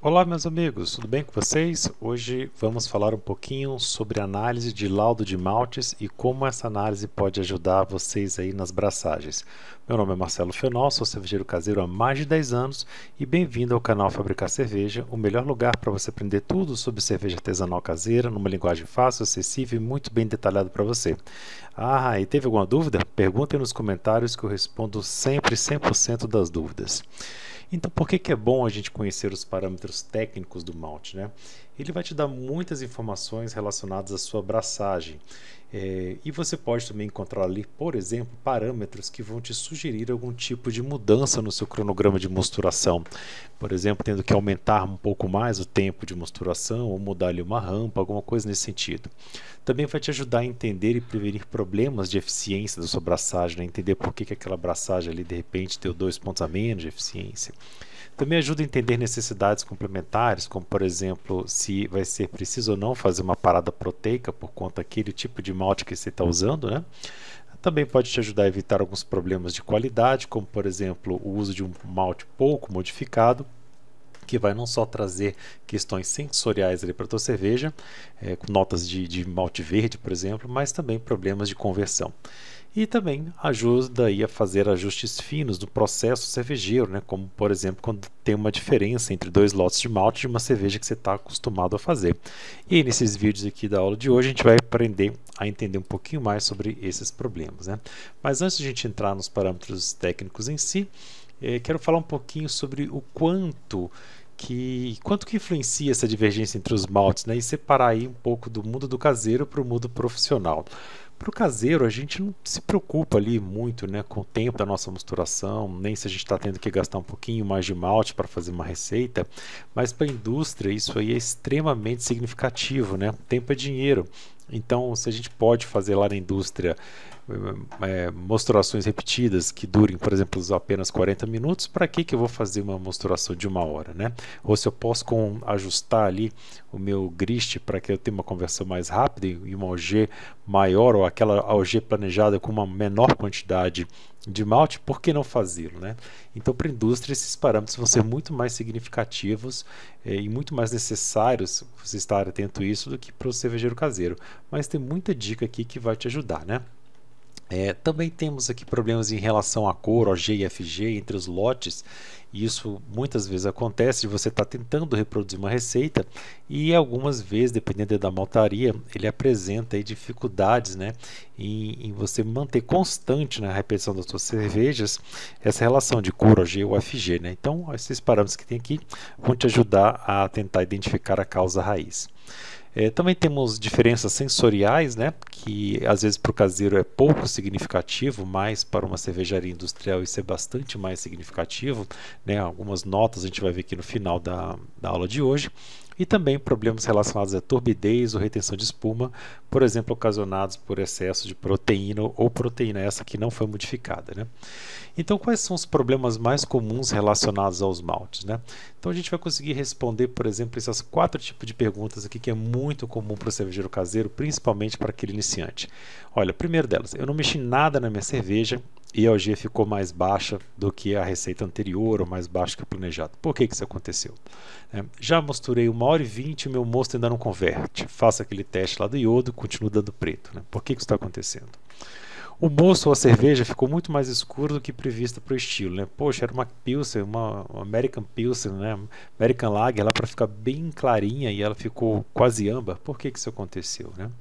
Olá, meus amigos, tudo bem com vocês? Hoje vamos falar um pouquinho sobre análise de laudo de maltes e como essa análise pode ajudar vocês aí nas braçagens. Meu nome é Marcelo Fenol, sou cervejeiro caseiro há mais de 10 anos e bem-vindo ao canal Fabricar Cerveja, o melhor lugar para você aprender tudo sobre cerveja artesanal caseira, numa linguagem fácil, acessível e muito bem detalhada para você. E teve alguma dúvida? Perguntem nos comentários que eu respondo sempre 100% das dúvidas. Então, por que é bom a gente conhecer os parâmetros técnicos do malte, né? Ele vai te dar muitas informações relacionadas à sua braçagem. E você pode também encontrar ali, por exemplo, parâmetros que vão te sugerir algum tipo de mudança no seu cronograma de mosturação. Por exemplo, tendo que aumentar um pouco mais o tempo de mosturação ou mudar ali uma rampa, alguma coisa nesse sentido. Também vai te ajudar a entender e prevenir problemas de eficiência da sua braçagem, né? Entender por que aquela braçagem ali de repente deu 2 pontos a menos de eficiência. Também ajuda a entender necessidades complementares, como por exemplo, se vai ser preciso ou não fazer uma parada proteica por conta daquele tipo de malte que você está usando, né? Também pode te ajudar a evitar alguns problemas de qualidade, como por exemplo o uso de um malte pouco modificado, que vai não só trazer questões sensoriais para a tua cerveja, com notas de malte verde, por exemplo, mas também problemas de conversão. E também ajuda aí a fazer ajustes finos do processo cervejeiro, né? Como por exemplo quando tem uma diferença entre dois lotes de malte de uma cerveja que você está acostumado a fazer. E aí, nesses vídeos aqui da aula de hoje a gente vai aprender a entender um pouquinho mais sobre esses problemas, né? Mas antes de a gente entrar nos parâmetros técnicos em si, quero falar um pouquinho sobre o quanto que influencia essa divergência entre os maltes, né? E separar aí um pouco do mundo do caseiro para o mundo profissional. Para o caseiro, a gente não se preocupa ali muito, né, com o tempo da nossa misturação, nem se a gente está tendo que gastar um pouquinho mais de malte para fazer uma receita, mas para a indústria isso aí é extremamente significativo, né? Tempo é dinheiro. Então, se a gente pode fazer lá na indústria mosturações repetidas que durem, por exemplo, apenas 40 minutos, para que eu vou fazer uma mosturação de 1 hora, né? Ou se eu posso ajustar ali o meu grist para que eu tenha uma conversão mais rápida e uma OG maior, ou aquela OG planejada com uma menor quantidade de malte, por que não fazê-lo, né? Então, para a indústria, esses parâmetros vão ser muito mais significativos e muito mais necessários você estar atento a isso do que para o cervejeiro caseiro. Mas tem muita dica aqui que vai te ajudar, né? Também temos aqui problemas em relação à cor, OG e FG entre os lotes, e isso muitas vezes acontece de você estar tentando reproduzir uma receita e algumas vezes, dependendo da maltaria, ele apresenta aí dificuldades, né, em você manter constante na repetição das suas cervejas essa relação de cor, OG ou FG, né? Então, esses parâmetros que tem aqui vão te ajudar a tentar identificar a causa raiz. Também temos diferenças sensoriais, né, que às vezes para o caseiro é pouco significativo, mas para uma cervejaria industrial isso é bastante mais significativo, né? Algumas notas a gente vai ver aqui no final da aula de hoje. E também problemas relacionados à turbidez ou retenção de espuma, por exemplo, ocasionados por excesso de proteína ou proteína essa que não foi modificada, né? Então, quais são os problemas mais comuns relacionados aos maltes, né? Então, a gente vai conseguir responder, por exemplo, esses 4 tipos de perguntas aqui que é muito comum para o cervejeiro caseiro, principalmente para aquele iniciante. Olha, primeiro delas, eu não mexi nada na minha cerveja e a OG ficou mais baixa do que a receita anterior ou mais baixa que o planejado. Por que isso aconteceu? Já mosturei 1h20 e o meu mosto ainda não converte. Faça aquele teste lá do iodo e continua dando preto, né? Por que isso está acontecendo? O mosto ou a cerveja ficou muito mais escuro do que prevista para o estilo, né? Poxa, era uma Pilsen, uma American Pilsen, né? American Lager, ela para ficar bem clarinha e ela ficou quase âmbar. Por que isso aconteceu, né?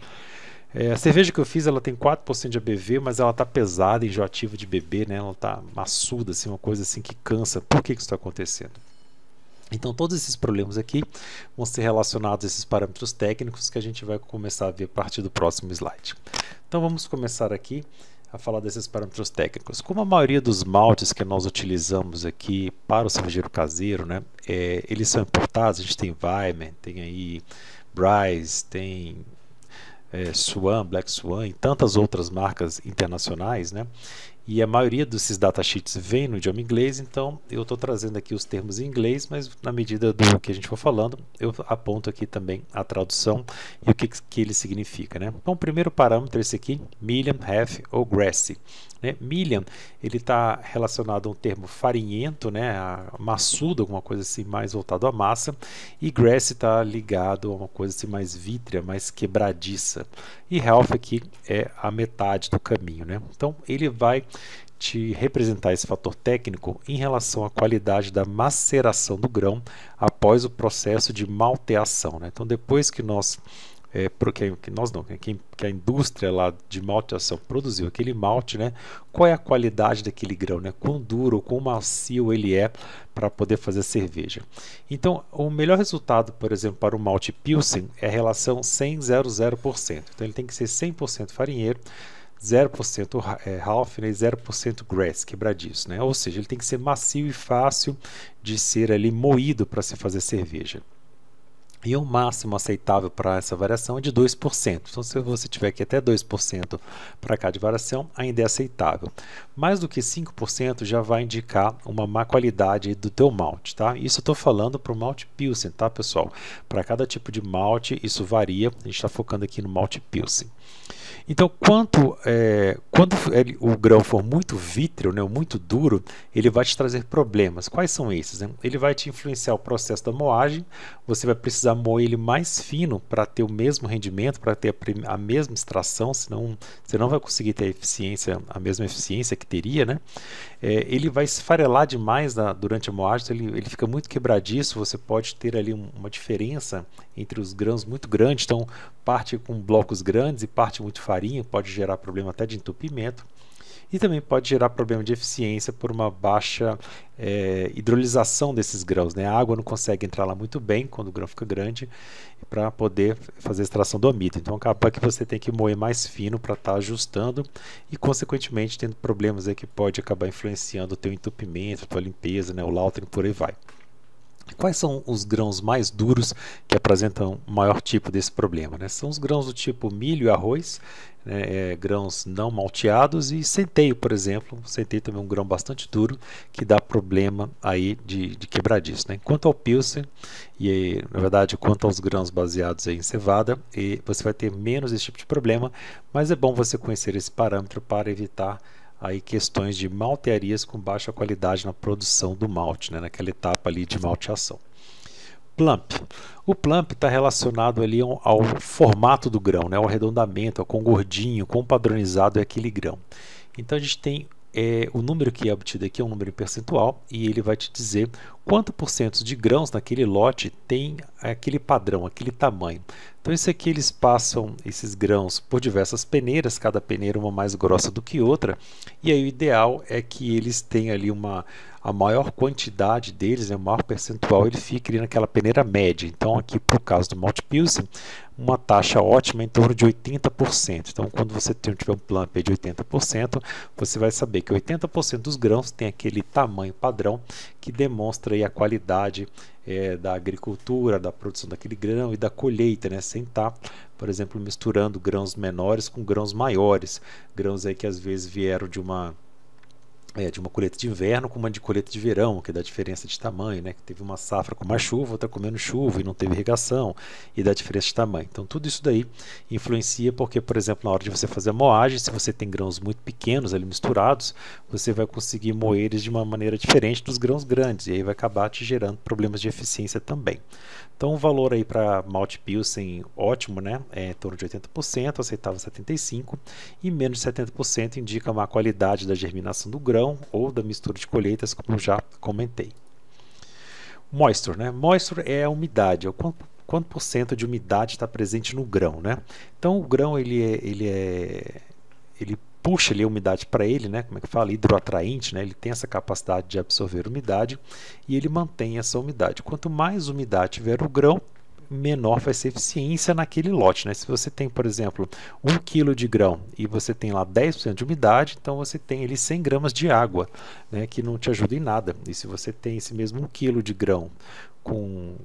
A cerveja que eu fiz, ela tem 4% de ABV, mas ela está pesada, enjoativa de beber, né? Ela está maçuda, assim, uma coisa assim que cansa. Por que isso está acontecendo? Então, todos esses problemas aqui vão ser relacionados a esses parâmetros técnicos que a gente vai começar a ver a partir do próximo slide. Então, vamos começar aqui a falar desses parâmetros técnicos. Como a maioria dos maltes que nós utilizamos aqui para o cervejeiro caseiro, né, eles são importados, a gente tem Weimer, tem aí Bryce, tem Swan, Black Swan e tantas outras marcas internacionais, né? e a maioria desses datasheets vem no idioma inglês, então eu estou trazendo aqui os termos em inglês, mas na medida do que a gente for falando, eu aponto aqui também a tradução e o que ele significa, né? Então, o primeiro parâmetro é esse aqui, million, half ou grassy. Né? Million, ele está relacionado a um termo farinhento, né? A maçudo, alguma coisa assim mais voltado à massa, e grassy está ligado a uma coisa assim mais vítrea, mais quebradiça. E half aqui é a metade do caminho, né? Então ele vai te representar esse fator técnico em relação à qualidade da maceração do grão após o processo de malteação, né? Então depois que nós que a indústria lá de malteação produziu aquele malte, né? Qual é a qualidade daquele grão, né? Quão duro, quão macio ele é para poder fazer cerveja. Então, o melhor resultado, por exemplo, para o malte Pilsen é a relação 100-0-0%. Então, ele tem que ser 100% farinheiro, 0% half, né, e 0% grass, quebradiço, né? Ou seja, ele tem que ser macio e fácil de ser ali moído para se fazer cerveja. E o máximo aceitável para essa variação é de 2%. Então, se você tiver aqui até 2% para cá de variação, ainda é aceitável. Mais do que 5% já vai indicar uma má qualidade do teu malte, tá? Isso eu estou falando para o malte Pilsen, tá, pessoal? Para cada tipo de malte, isso varia. A gente está focando aqui no malte Pilsen. Então, quando o grão for muito vítreo, né, ou muito duro, ele vai te trazer problemas. Quais são esses, né? Ele vai te influenciar o processo da moagem, você vai precisar moer ele mais fino para ter o mesmo rendimento, para ter a mesma extração, senão você não vai conseguir ter a mesma eficiência que teria, né? Ele vai esfarelar demais durante a moagem, então ele fica muito quebradiço, você pode ter ali uma diferença entre os grãos muito grande, então parte com blocos grandes e parte muito farinha, pode gerar problema até de entupimento. E também pode gerar problema de eficiência por uma baixa hidrolização desses grãos, né? A água não consegue entrar lá muito bem quando o grão fica grande para poder fazer a extração do amido. Então acaba que você tem que moer mais fino para estar ajustando e consequentemente tendo problemas aí que pode acabar influenciando o teu entupimento, a tua limpeza, né? O Lautern, por aí vai. Quais são os grãos mais duros que apresentam o maior tipo desse problema, né? São os grãos do tipo milho e arroz, né? Grãos não malteados, e centeio, por exemplo. Centeio também é um grão bastante duro que dá problema aí de quebradiço, né? Quanto ao Pilsen, e na verdade quanto aos grãos baseados em cevada, você vai ter menos esse tipo de problema, mas é bom você conhecer esse parâmetro para evitar aí questões de maltearias com baixa qualidade na produção do malte, né, naquela etapa ali de malteação. Plump. O plump está relacionado ali ao formato do grão, né, ao arredondamento, ao quão gordinho, quão padronizado é aquele grão. Então a gente tem o número que é obtido aqui é um número percentual e ele vai te dizer quanto por cento de grãos naquele lote tem aquele padrão, aquele tamanho. Então isso aqui eles passam esses grãos por diversas peneiras, cada peneira uma mais grossa do que outra, e aí o ideal é que eles tenham ali a maior quantidade deles, né, o maior percentual, ele fica ali naquela peneira média. Então aqui por causa do Malte Pilsen, uma taxa ótima em torno de 80%. Então quando você tiver um plump de 80%, você vai saber que 80% dos grãos tem aquele tamanho padrão que demonstra aí a qualidade da agricultura, da produção daquele grão e da colheita, né? Sem estar, por exemplo, misturando grãos menores com grãos maiores, grãos aí que às vezes vieram de uma colheita de inverno com uma de colheita de verão, que dá diferença de tamanho, né? Que teve uma safra com mais chuva, outra com menos chuva e não teve irrigação, e dá diferença de tamanho. Então tudo isso daí influencia porque, por exemplo, na hora de você fazer a moagem, se você tem grãos muito pequenos ali misturados, você vai conseguir moer eles de uma maneira diferente dos grãos grandes, e aí vai acabar te gerando problemas de eficiência também. Então o valor aí para Malte Pilsen ótimo, né? É em torno de 80%, aceitável 75%, e menos de 70% indica má qualidade da germinação do grão ou da mistura de colheitas, como eu já comentei. Moisture, né? Moisture é a umidade, é quanto por cento de umidade está presente no grão, né? Então o grão ele puxa ali a umidade para ele, né? Como é que fala? Hidroatraente, né? Ele tem essa capacidade de absorver umidade e ele mantém essa umidade. Quanto mais umidade tiver o grão, menor vai ser a eficiência naquele lote, né? Se você tem, por exemplo, 1 kg de grão e você tem lá 10% de umidade, então você tem ali 100 gramas de água, né, que não te ajuda em nada. E se você tem esse mesmo 1 kg de grão com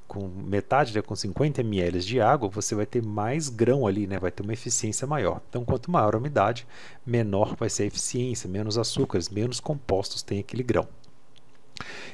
metade, né, com 50 ml de água, você vai ter mais grão ali, né, vai ter uma eficiência maior. Então, quanto maior a umidade, menor vai ser a eficiência, menos açúcares, menos compostos tem aquele grão.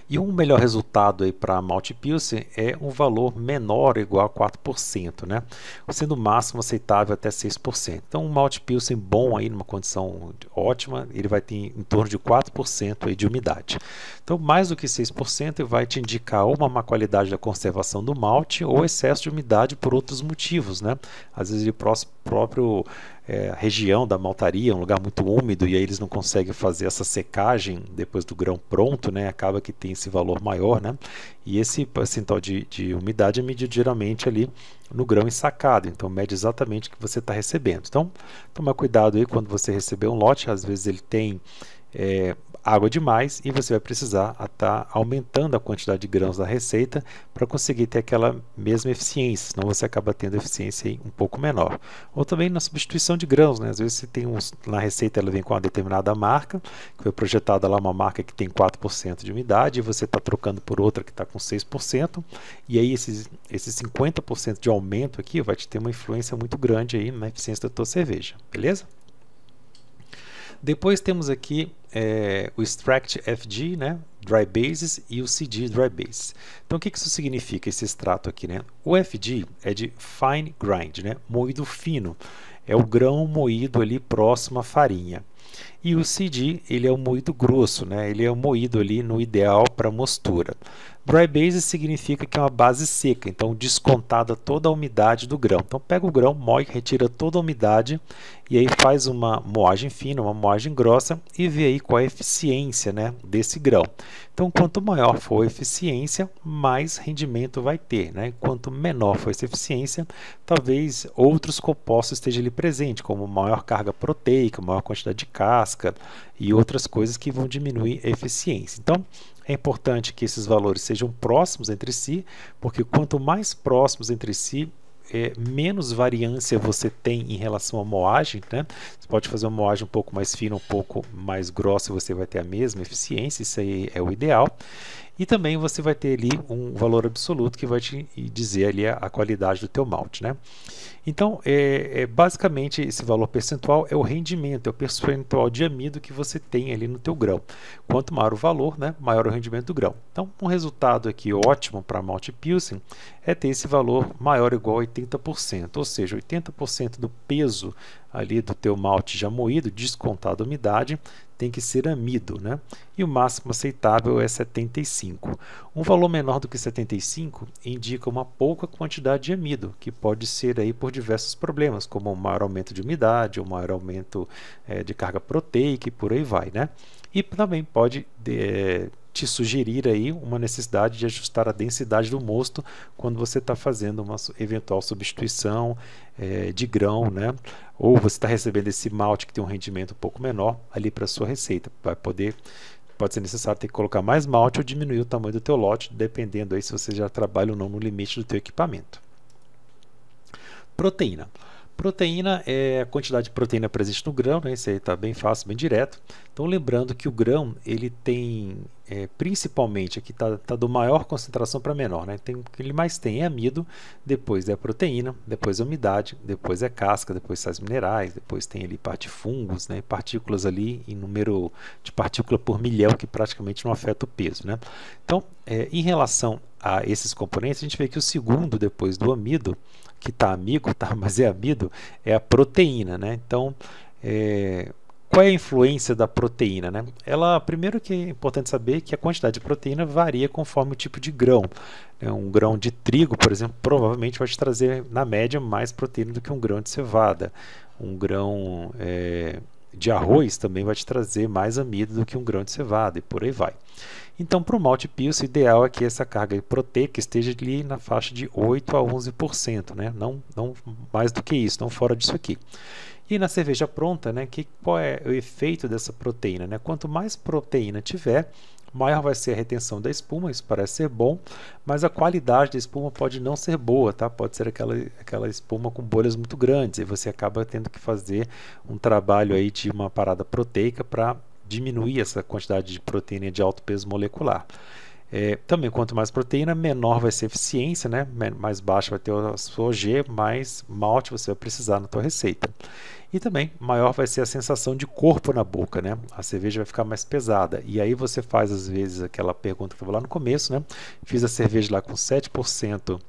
E um melhor resultado aí para Malte Pilsen é um valor menor ou igual a 4%, né? Sendo o máximo aceitável até 6%. Então, um Malte Pilsen bom aí numa condição ótima, ele vai ter em torno de 4% aí de umidade. Então, mais do que 6% vai te indicar ou uma má qualidade da conservação do malte ou excesso de umidade por outros motivos, né? Às vezes, o próprio região da maltaria, um lugar muito úmido, e aí eles não conseguem fazer essa secagem depois do grão pronto, né? Acaba que tem esse valor maior, né? E esse percentual de umidade é medido geralmente ali no grão ensacado, então mede exatamente o que você está recebendo. Então, toma cuidado aí quando você receber um lote, às vezes ele tem água demais e você vai precisar estar aumentando a quantidade de grãos da receita para conseguir ter aquela mesma eficiência, senão você acaba tendo eficiência aí um pouco menor. Ou também na substituição de grãos, né? Às vezes você tem na receita ela vem com uma determinada marca, que foi projetada lá uma marca que tem 4% de umidade e você está trocando por outra que está com 6%, e aí esses 50% de aumento aqui vai te ter uma influência muito grande aí na eficiência da tua cerveja, beleza? Depois temos aqui o Extract FG, né, Dry Bases, e o CD Dry Bases. Então o que isso significa, esse extrato aqui, né? O FG é de Fine Grind, né, moído fino, é o grão moído ali próximo à farinha. E o CD, ele é o moído grosso, né? Ele é o moído ali no ideal para mostura. Dry base significa que é uma base seca, então descontada toda a umidade do grão. Então pega o grão, moe, retira toda a umidade e aí faz uma moagem fina, uma moagem grossa e vê aí qual é a eficiência, né, desse grão. Então quanto maior for a eficiência, mais rendimento vai ter, né? Quanto menor for essa eficiência, talvez outros compostos estejam ali presentes, como maior carga proteica, maior quantidade de casca e outras coisas que vão diminuir a eficiência. Então é importante que esses valores sejam próximos entre si, porque quanto mais próximos entre si, menos variância você tem em relação à moagem, né? Você pode fazer uma moagem um pouco mais fina, um pouco mais grossa, e você vai ter a mesma eficiência, isso aí é o ideal. E também você vai ter ali um valor absoluto que vai te dizer ali a qualidade do teu malte, né? Então, basicamente esse valor percentual é o rendimento, é o percentual de amido que você tem ali no teu grão. Quanto maior o valor, né, maior o rendimento do grão. Então, um resultado aqui ótimo para Malte Pilsen é ter esse valor maior ou igual a 80%, ou seja, 80% do peso ali do teu malte já moído, descontado a umidade, tem que ser amido, né? E o máximo aceitável é 75. Um valor menor do que 75 indica uma pouca quantidade de amido, que pode ser aí por diversos problemas, como um maior aumento de umidade, um maior aumento de carga proteica e por aí vai, né? E também pode te sugerir aí uma necessidade de ajustar a densidade do mosto quando você está fazendo uma eventual substituição de grão, né? Ou você está recebendo esse malte que tem um rendimento um pouco menor ali para a sua receita. Pode ser necessário ter que colocar mais malte ou diminuir o tamanho do teu lote, dependendo aí se você já trabalha ou não no limite do teu equipamento. Proteína. Proteína é a quantidade de proteína presente no grão, né? Isso aí está bem fácil, bem direto. Então lembrando que o grão ele tem principalmente aqui está do maior concentração para menor, né? O que ele mais tem é amido, depois é a proteína, depois a umidade, depois é casca, depois sais minerais, depois tem ali parte de fungos, né? Partículas ali em número de partícula por milhão que praticamente não afeta o peso, né? Então em relação a esses componentes a gente vê que o segundo depois do amido, que está amigo, tá, mas é amido, é a proteína, né? Então, qual é a influência da proteína, né? Primeiro que é importante saber que a quantidade de proteína varia conforme o tipo de grão. Um grão de trigo, por exemplo, provavelmente vai te trazer, na média, mais proteína do que um grão de cevada. Um grão de arroz também vai te trazer mais amido do que um grão de cevada, e por aí vai. Então, para o Malte Pilsen, o ideal é que essa carga proteica esteja ali na faixa de 8 a 11%, né? Não mais do que isso, não fora disso aqui. E na cerveja pronta, né, qual é o efeito dessa proteína, né? Quanto mais proteína tiver, maior vai ser a retenção da espuma, isso parece ser bom, mas a qualidade da espuma pode não ser boa, tá? Pode ser aquela espuma com bolhas muito grandes, e você acaba tendo que fazer um trabalho aí de uma parada proteica para diminuir essa quantidade de proteína de alto peso molecular. Também, quanto mais proteína, menor vai ser a eficiência, né? Mais baixa vai ter a sua OG, mais malte você vai precisar na tua receita. E também, maior vai ser a sensação de corpo na boca, né? A cerveja vai ficar mais pesada. E aí você faz, às vezes, aquela pergunta que eu vou lá no começo, né? Fiz a cerveja lá com 7%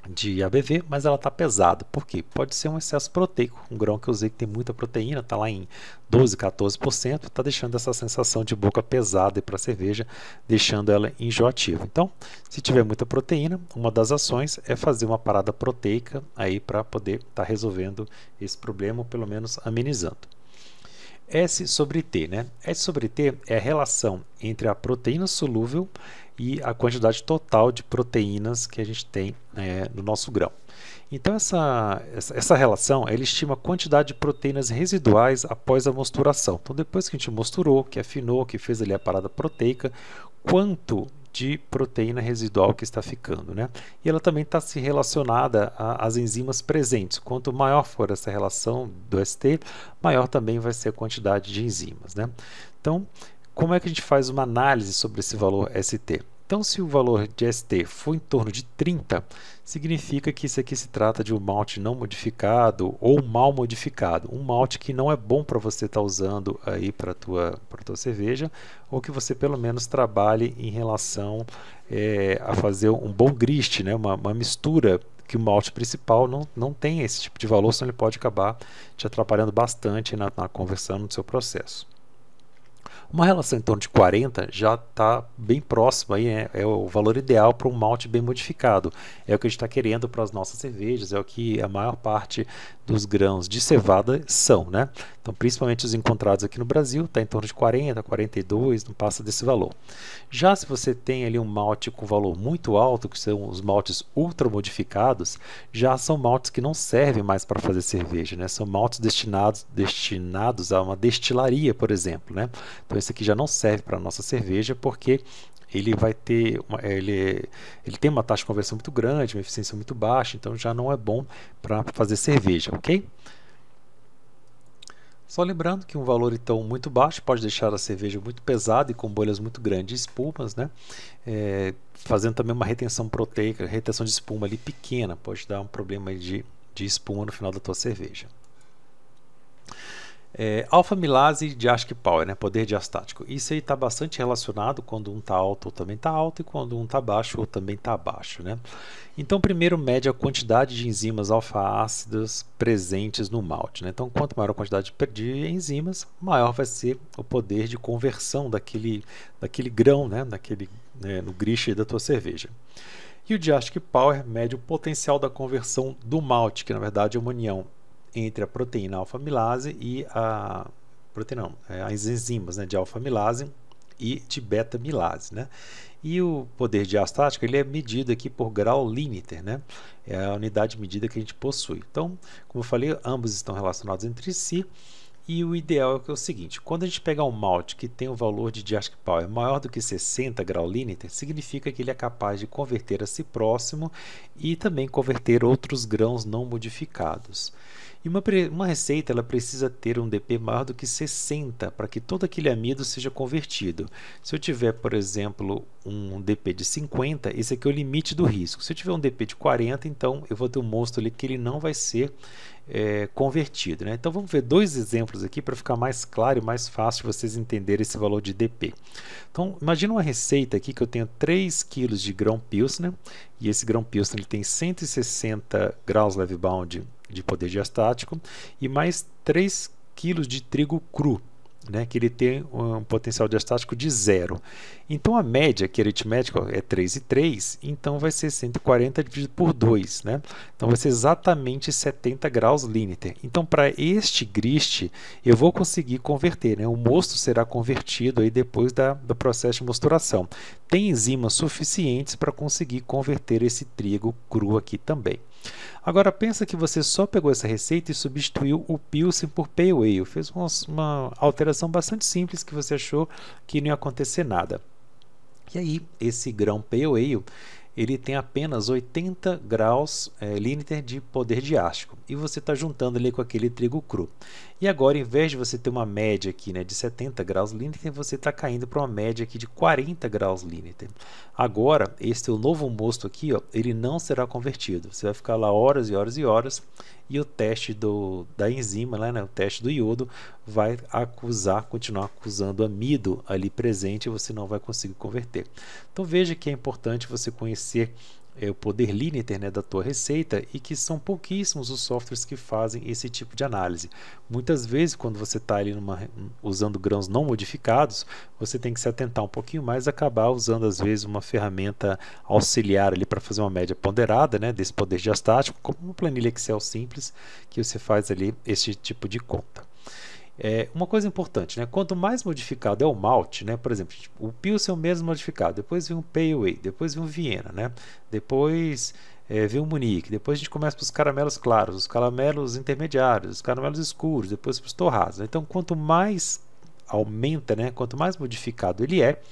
de ABV, mas ela está pesada. Por quê? Pode ser um excesso proteico. Um grão que eu usei que tem muita proteína, está lá em 12, 14%, está deixando essa sensação de boca pesada para a cerveja, deixando ela enjoativa. Então, se tiver muita proteína, uma das ações é fazer uma parada proteica aí para poder estar resolvendo esse problema, ou pelo menos amenizando. S sobre T, né? S sobre T é a relação entre a proteína solúvel e a quantidade total de proteínas que a gente tem no nosso grão. Então essa relação ela estima a quantidade de proteínas residuais após a mosturação. Então depois que a gente mosturou, que afinou, que fez ali a parada proteica, quanto de proteína residual que está ficando, né? E ela também está se relacionada às enzimas presentes. Quanto maior for essa relação do ST, maior também vai ser a quantidade de enzimas, né? Então, como é que a gente faz uma análise sobre esse valor ST? Então, se o valor de ST for em torno de 30, significa que isso aqui se trata de um malte não modificado ou mal modificado. Um malte que não é bom para você estar usando aí para a tua cerveja, ou que você pelo menos trabalhe em relação a fazer um bom grist, né? uma mistura que o malte principal não tem esse tipo de valor, senão ele pode acabar te atrapalhando bastante na conversão no seu processo. Uma relação em torno de 40 já está bem próximo, aí, é o valor ideal para um malte bem modificado. É o que a gente está querendo para as nossas cervejas, é o que a maior parte dos grãos de cevada são, né? Então, principalmente os encontrados aqui no Brasil, está em torno de 40, 42, não passa desse valor. Já se você tem ali um malte com valor muito alto, que são os maltes ultra modificados, já são maltes que não servem mais para fazer cerveja, né? São maltes destinados a uma destilaria, por exemplo, né? Então esse aqui já não serve para a nossa cerveja porque ele vai ter ele tem uma taxa de conversão muito grande, uma eficiência muito baixa, então já não é bom para fazer cerveja, ok? Só lembrando que um valor então muito baixo pode deixar a cerveja muito pesada e com bolhas muito grandes de espumas, né? Fazendo também uma retenção proteica, retenção de espuma ali pequena, pode dar um problema de espuma no final da tua cerveja. Alfa-milase de Diasch-Pauer, né? Poder diastático. Isso aí está bastante relacionado quando um está alto ou também está alto e quando um está baixo ou também está baixo, né? Então, primeiro mede a quantidade de enzimas alfa-ácidas presentes no malte, né? Então, quanto maior a quantidade de enzimas, maior vai ser o poder de conversão daquele grão, né? No grist da tua cerveja. E o Diasch-Pauer mede o potencial da conversão do malte, que na verdade é uma união entre a proteína alfa-milase e as enzimas, né, de alfa-milase e de beta-milase, né? E o poder diastático ele é medido aqui por grau Liniter, né? É a unidade de medida que a gente possui. Então, como eu falei, ambos estão relacionados entre si. E o ideal é o seguinte: quando a gente pegar um malte que tem o valor de Diasch-Pauer maior do que 60 grau Liniter, significa que ele é capaz de converter a si próximo e também converter outros grãos não modificados. E uma receita ela precisa ter um DP maior do que 60 para que todo aquele amido seja convertido. Se eu tiver, por exemplo, um DP de 50, esse aqui é o limite do risco. Se eu tiver um DP de 40, então eu vou ter um mosto ali que ele não vai ser convertido, né? Então vamos ver dois exemplos aqui para ficar mais claro e mais fácil vocês entenderem esse valor de DP. Então imagina uma receita aqui que eu tenho 3 kg de grão Pilsner e esse grão Pilsner ele tem 160 graus leve bound de poder diastático e mais 3 kg de trigo cru, né, que ele tem um potencial diastático de 0. Então a média que aritmética é 3,3, então vai ser 140 dividido por 2, né? Então vai ser exatamente 70 graus Liniter. Então para este grist eu vou conseguir converter, né? O mosto será convertido aí depois do processo de mosturação. Tem enzimas suficientes para conseguir converter esse trigo cru aqui também. Agora pensa que você só pegou essa receita e substituiu o Pilsen por Pale Ale, fez uma alteração operação bastante simples que você achou que não ia acontecer nada. E aí, esse grão Pale Ale, ele tem apenas 80 graus Liniter de poder diástico, e você está juntando ali com aquele trigo cru. E agora, em vez de você ter uma média aqui, né, de 70 graus Liniter, você está caindo para uma média aqui de 40 graus Liniter. Agora, esse teu novo mosto aqui, ó, ele não será convertido. Você vai ficar lá horas e horas e horas, e o teste da enzima, né, o teste do iodo, vai continuar acusando amido ali presente, e você não vai conseguir converter. Então veja que é importante você conhecer o poder Liniter, né, da tua receita, e que são pouquíssimos os softwares que fazem esse tipo de análise. Muitas vezes, quando você está ali usando grãos não modificados, você tem que se atentar um pouquinho mais, acabar usando às vezes uma ferramenta auxiliar ali para fazer uma média ponderada, né, desse poder diastático, como uma planilha Excel simples, que você faz ali esse tipo de conta. Uma coisa importante, né? Quanto mais modificado é o malte, né? Por exemplo, o Pilsen é o mesmo modificado, depois vem um Pale Ale, depois vem um Viena, né? Depois vem o Munique, depois a gente começa para os caramelos claros, os caramelos intermediários, os caramelos escuros, depois para os torrados. Então, quanto mais aumenta, né? Quanto mais modificado ele é,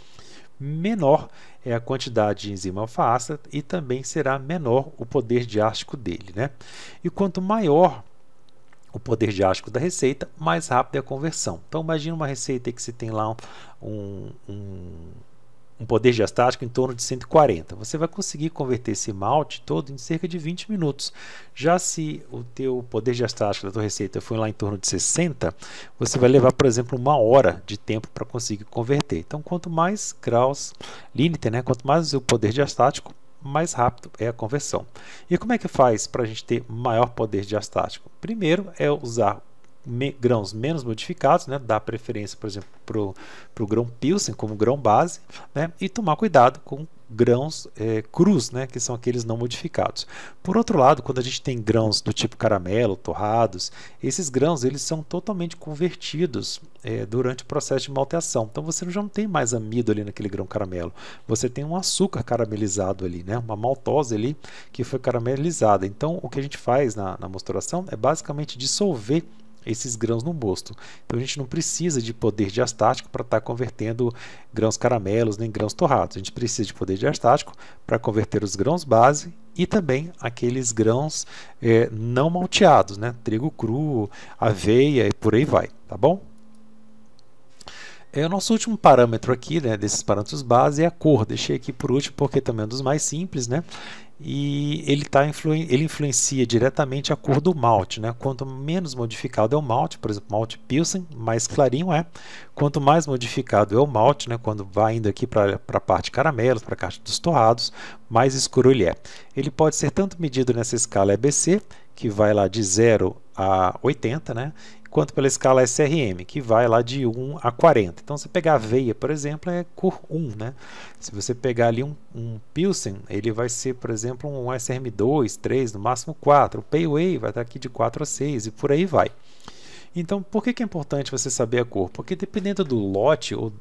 menor é a quantidade de enzima alfa-ácida e também será menor o poder diástico dele, né? E quanto maior o poder diástico da receita, mais rápida é a conversão. Então imagine uma receita que você tem lá um poder diastático em torno de 140. Você vai conseguir converter esse malte todo em cerca de 20 minutos. Já se o teu poder diastático da tua receita foi lá em torno de 60, você vai levar, por exemplo, 1 hora de tempo para conseguir converter. Então quanto mais graus Liniter, né, quanto mais o poder diastático, mais rápido é a conversão. E como é que faz para a gente ter maior poder diastático? Primeiro é usar grãos menos modificados, né? Dar preferência, por exemplo, para o grão Pilsen como grão base, né? E tomar cuidado com grãos crus, né? Que são aqueles não modificados. Por outro lado, quando a gente tem grãos do tipo caramelo, torrados, esses grãos eles são totalmente convertidos durante o processo de malteação. Então você já não tem mais amido ali naquele grão caramelo, você tem um açúcar caramelizado ali, né? Uma maltose ali que foi caramelizada. Então o que a gente faz na mosturação é basicamente dissolver esses grãos no mosto. Então a gente não precisa de poder diastático para estar convertendo grãos caramelos nem grãos torrados. A gente precisa de poder diastático para converter os grãos base e também aqueles grãos não malteados, né? Trigo cru, aveia e por aí vai, tá bom? O nosso último parâmetro aqui, né, desses parâmetros base é a cor. Deixei aqui por último porque também é um dos mais simples, né? E ele influencia diretamente a cor do malte, né? Quanto menos modificado é o malte, por exemplo, malte Pilsen, mais clarinho é. Quanto mais modificado é o malte, né? Quando vai indo aqui para a parte de caramelos, para a parte dos torrados, mais escuro ele é. Ele pode ser tanto medido nessa escala EBC, que vai lá de 0 a 80, né? Quanto pela escala SRM, que vai lá de 1 a 40. Então, se pegar aveia, por exemplo, é cor 1, né? Se você pegar ali um Pilsen, ele vai ser, por exemplo, um SRM 2, 3, no máximo 4. O Pale Ale vai estar aqui de 4 a 6 e por aí vai. Então, por que é importante você saber a cor? Porque dependendo do lote ou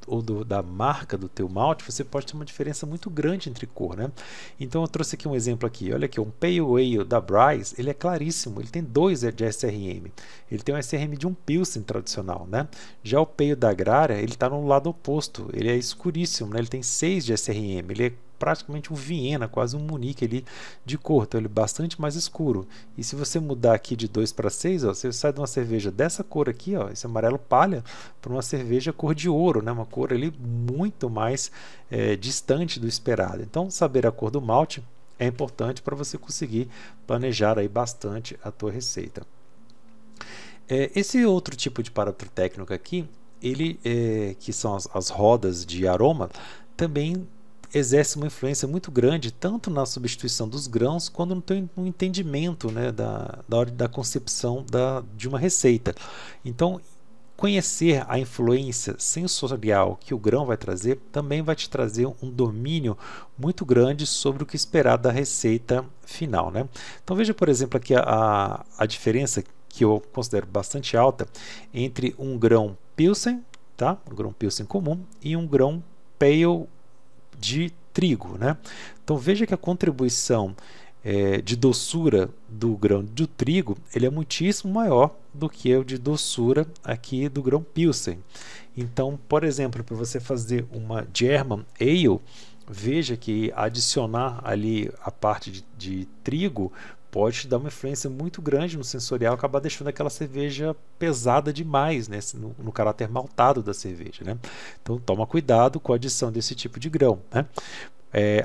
da marca do teu malte, você pode ter uma diferença muito grande entre cor, né? Então, eu trouxe aqui um exemplo aqui. Olha aqui, um Pale Ale da Bryce, ele é claríssimo, ele tem 2 de SRM. Ele tem um SRM de um Pilsen tradicional, né? Já o Pale da Agrária, ele está no lado oposto, ele é escuríssimo, né? Ele tem 6 de SRM, ele é praticamente um Viena, quase um Munique ali de cor, então ele é bastante mais escuro. E se você mudar aqui de 2 para 6, ó, você sai de uma cerveja dessa cor aqui, ó, esse amarelo palha, para uma cerveja cor de ouro, né, uma cor ali muito mais distante do esperado. Então, saber a cor do malte é importante para você conseguir planejar aí bastante a tua receita. Esse outro tipo de parâmetro técnico aqui, ele, que são as rodas de aroma, também exerce uma influência muito grande tanto na substituição dos grãos quanto no entendimento, né, da concepção de uma receita. Então, conhecer a influência sensorial que o grão vai trazer também vai te trazer um domínio muito grande sobre o que esperar da receita final, né? Então veja, por exemplo, aqui a diferença que eu considero bastante alta entre um grão Pilsen, tá? Um grão Pilsen comum e um grão Pale de trigo, né? Então veja que a contribuição de doçura do grão de trigo, ele é muitíssimo maior do que o de doçura aqui do grão Pilsen. Então, por exemplo, para você fazer uma German Ale, veja que adicionar ali a parte de trigo pode te dar uma influência muito grande no sensorial, acabar deixando aquela cerveja pesada demais, né, no caráter maltado da cerveja, né? Então toma cuidado com a adição desse tipo de grão, né?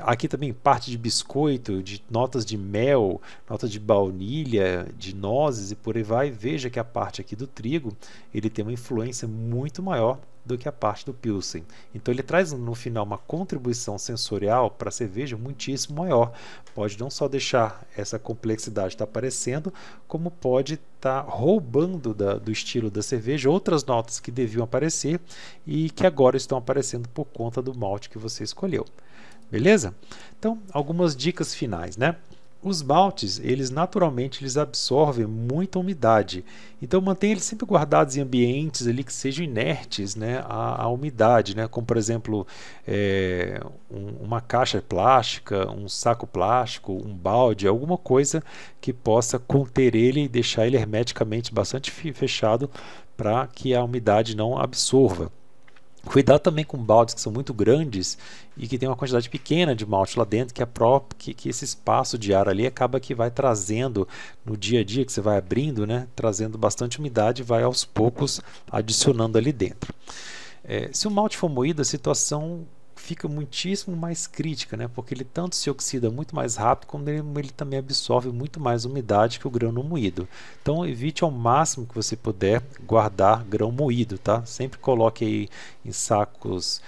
Aqui também parte de biscoito, de notas de mel, notas de baunilha, de nozes e por aí vai. Veja que a parte aqui do trigo ele tem uma influência muito maior do que a parte do Pilsen. Então ele traz no final uma contribuição sensorial para a cerveja muitíssimo maior. Pode não só deixar essa complexidade estar aparecendo, como pode estar roubando do estilo da cerveja outras notas que deviam aparecer e que agora estão aparecendo por conta do malte que você escolheu. Beleza? Então, algumas dicas finais, né? Os maltes, eles naturalmente absorvem muita umidade. Então, mantenha eles sempre guardados em ambientes ali que sejam inertes, né, à umidade, né? Como, por exemplo, uma caixa plástica, um saco plástico, um balde, alguma coisa que possa conter ele e deixar ele hermeticamente bastante fechado para que a umidade não absorva. Cuidado também com baldes que são muito grandes e que tem uma quantidade pequena de malte lá dentro, que esse espaço de ar ali acaba que vai trazendo no dia a dia que você vai abrindo, né, trazendo bastante umidade e vai aos poucos adicionando ali dentro. Se o malte for moído, a situação fica muitíssimo mais crítica, né? Porque ele tanto se oxida muito mais rápido, como ele também absorve muito mais umidade que o grão não moído. Então evite ao máximo que você puder guardar grão moído, tá? Sempre coloque aí em sacos,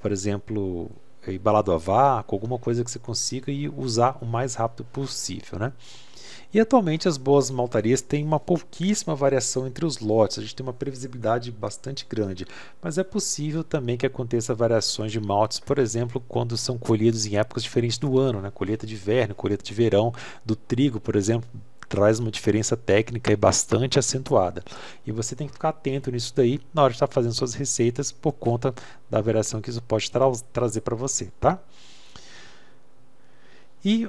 por exemplo, embalado a vácuo, alguma coisa que você consiga e usar o mais rápido possível, né? E atualmente as boas maltarias têm uma pouquíssima variação entre os lotes, a gente tem uma previsibilidade bastante grande, mas é possível também que aconteça variações de maltes, por exemplo, quando são colhidos em épocas diferentes do ano, né? Colheita de inverno, colheita de verão, do trigo, por exemplo, traz uma diferença técnica e bastante acentuada. E você tem que ficar atento nisso daí na hora de estar fazendo suas receitas por conta da variação que isso pode trazer para você, tá? E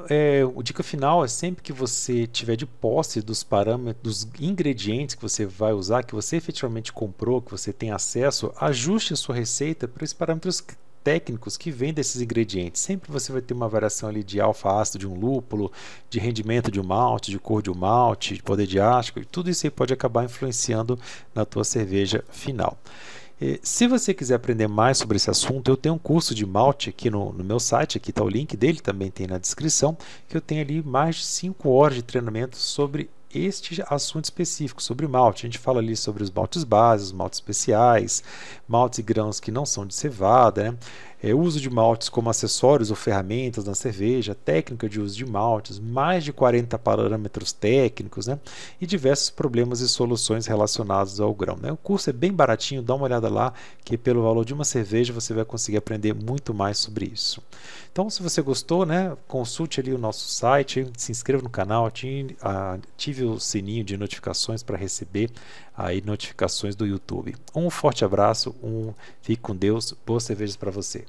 o dica final é sempre que você tiver de posse dos parâmetros, dos ingredientes que você vai usar, que você efetivamente comprou, que você tem acesso, ajuste a sua receita para os parâmetros técnicos que vêm desses ingredientes. Sempre você vai ter uma variação ali de alfa-ácido de um lúpulo, de rendimento de um malte, de cor de um malte, de poder diástico, e tudo isso aí pode acabar influenciando na tua cerveja final. Se você quiser aprender mais sobre esse assunto, eu tenho um curso de malte aqui no meu site, aqui está o link dele, também tem na descrição, que eu tenho ali mais de 5 horas de treinamento sobre este assunto específico, sobre malte. A gente fala ali sobre os maltes básicos, maltes especiais, maltes e grãos que não são de cevada, né? Uso de maltes como acessórios ou ferramentas na cerveja, técnica de uso de maltes, mais de 40 parâmetros técnicos, né? E diversos problemas e soluções relacionados ao grão, né? O curso é bem baratinho, dá uma olhada lá, que pelo valor de uma cerveja você vai conseguir aprender muito mais sobre isso. Então, se você gostou, né, consulte ali o nosso site, se inscreva no canal, ative o sininho de notificações para receber aí notificações do YouTube. Um forte abraço, fique com Deus, boas cervejas para você.